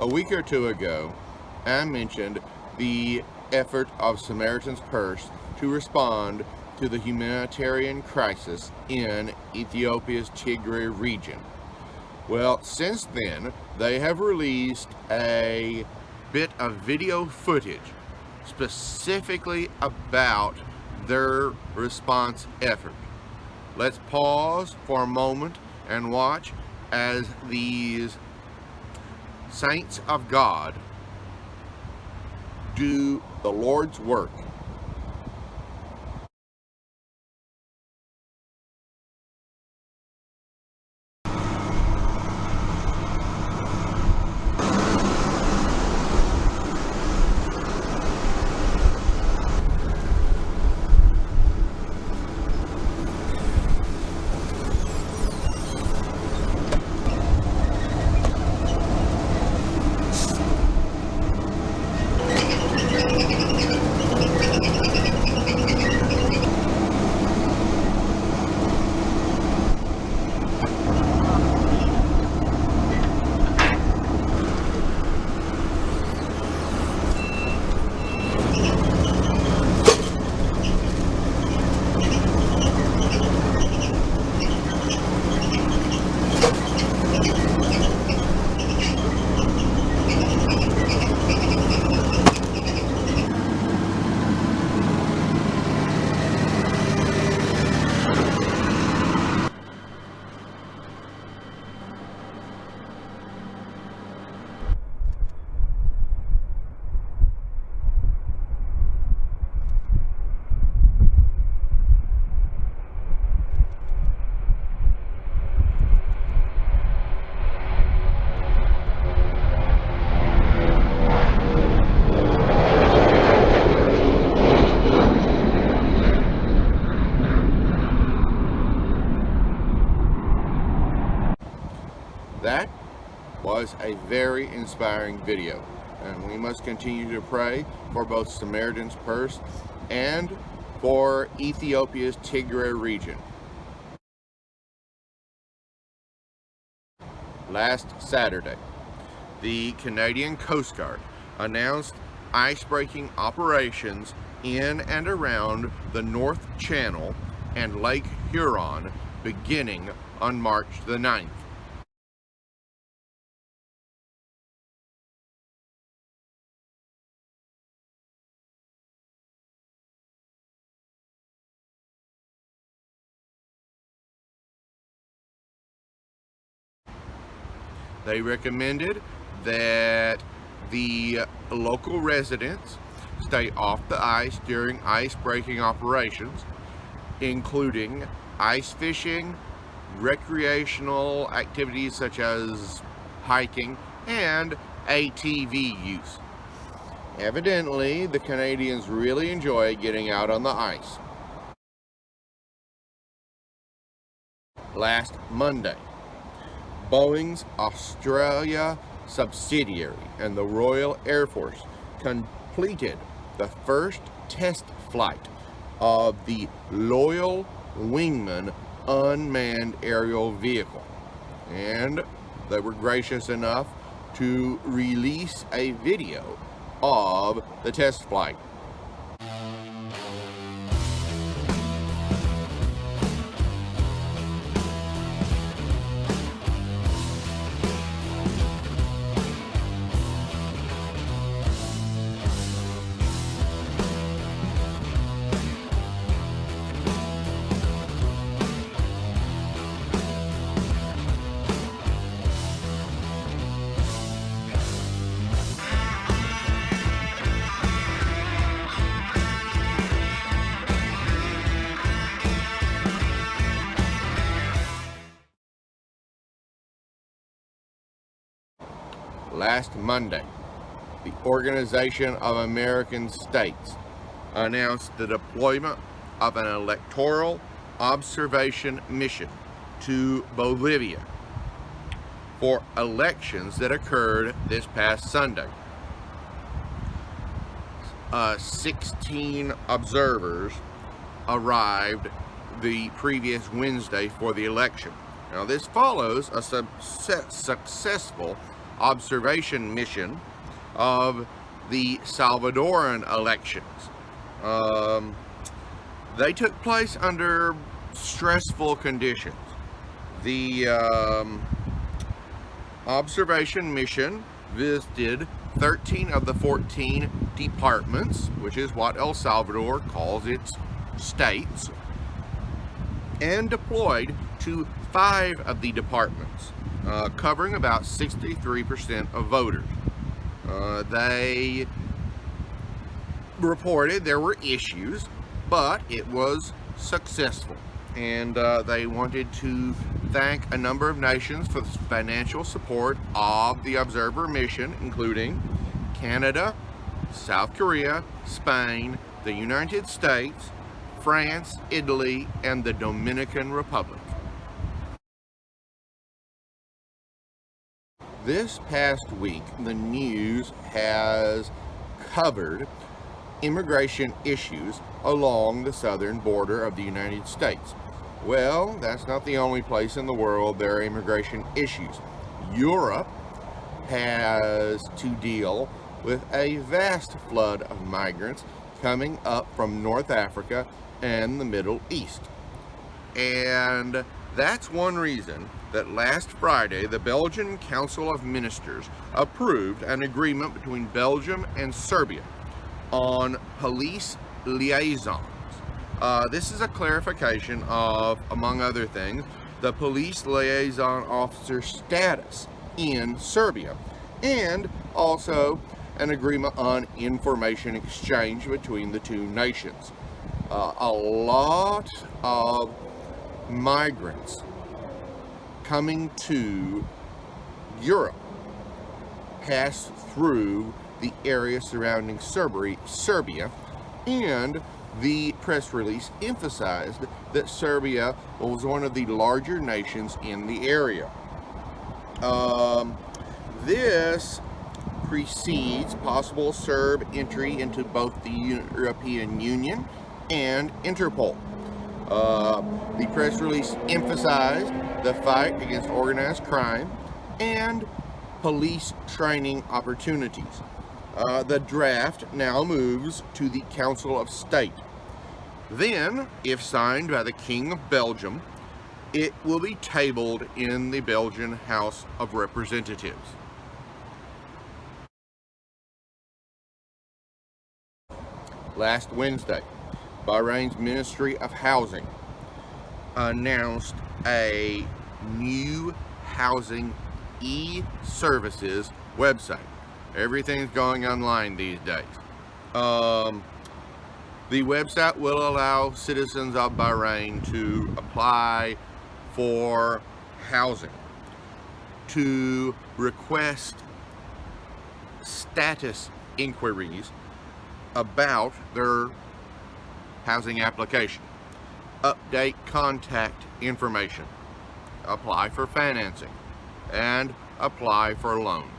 A week or two ago, I mentioned the effort of Samaritan's Purse to respond to the humanitarian crisis in Ethiopia's Tigray region. Well, since then, they have released a bit of video footage specifically about their response effort. Let's pause for a moment and watch as these saints of God do the Lord's work. That was a very inspiring video, and we must continue to pray for both Samaritan's Purse and for Ethiopia's Tigray region. Last Saturday, the Canadian Coast Guard announced ice-breaking operations in and around the North Channel and Lake Huron beginning on March the 9th. They recommended that the local residents stay off the ice during ice-breaking operations, including ice fishing, recreational activities such as hiking, and ATV use. Evidently, the Canadians really enjoy getting out on the ice. Last Monday, Boeing's Australia subsidiary and the Royal Air Force completed the first test flight of the Loyal Wingman unmanned aerial vehicle, and they were gracious enough to release a video of the test flight. Last Monday, the Organization of American States announced the deployment of an electoral observation mission to Bolivia for elections that occurred this past Sunday. 16 observers arrived the previous Wednesday for the election. Now, this follows a successful observation mission of the Salvadoran elections. They took place under stressful conditions. The observation mission visited 13 of the 14 departments, which is what El Salvador calls its states, and deployed to 5 of the departments, covering about 63% of voters. They reported there were issues, but it was successful. And they wanted to thank a number of nations for the financial support of the observer mission, including Canada, South Korea, Spain, the United States, France, Italy, and the Dominican Republic. This past week, the news has covered immigration issues along the southern border of the United States. Well, that's not the only place in the world there are immigration issues. Europe has to deal with a vast flood of migrants coming up from North Africa and the Middle East. And that's one reason that last Friday the Belgian Council of Ministers approved an agreement between Belgium and Serbia on police liaisons. This is a clarification of, among other things, the police liaison officer status in Serbia, and also an agreement on information exchange between the two nations. A lot of migrants coming to Europe pass through the area surrounding Serbia, and the press release emphasized that Serbia was one of the larger nations in the area. This precedes possible Serb entry into both the European Union and Interpol. The press release emphasized the fight against organized crime and police training opportunities. The draft now moves to the Council of State. Then, if signed by the King of Belgium, it will be tabled in the Belgian House of Representatives. Last Wednesday, Bahrain's Ministry of Housing announced a new housing e-services website. Everything's going online these days. The website will allow citizens of Bahrain to apply for housing, to request status inquiries about their housing application, update contact information, apply for financing, and apply for loans.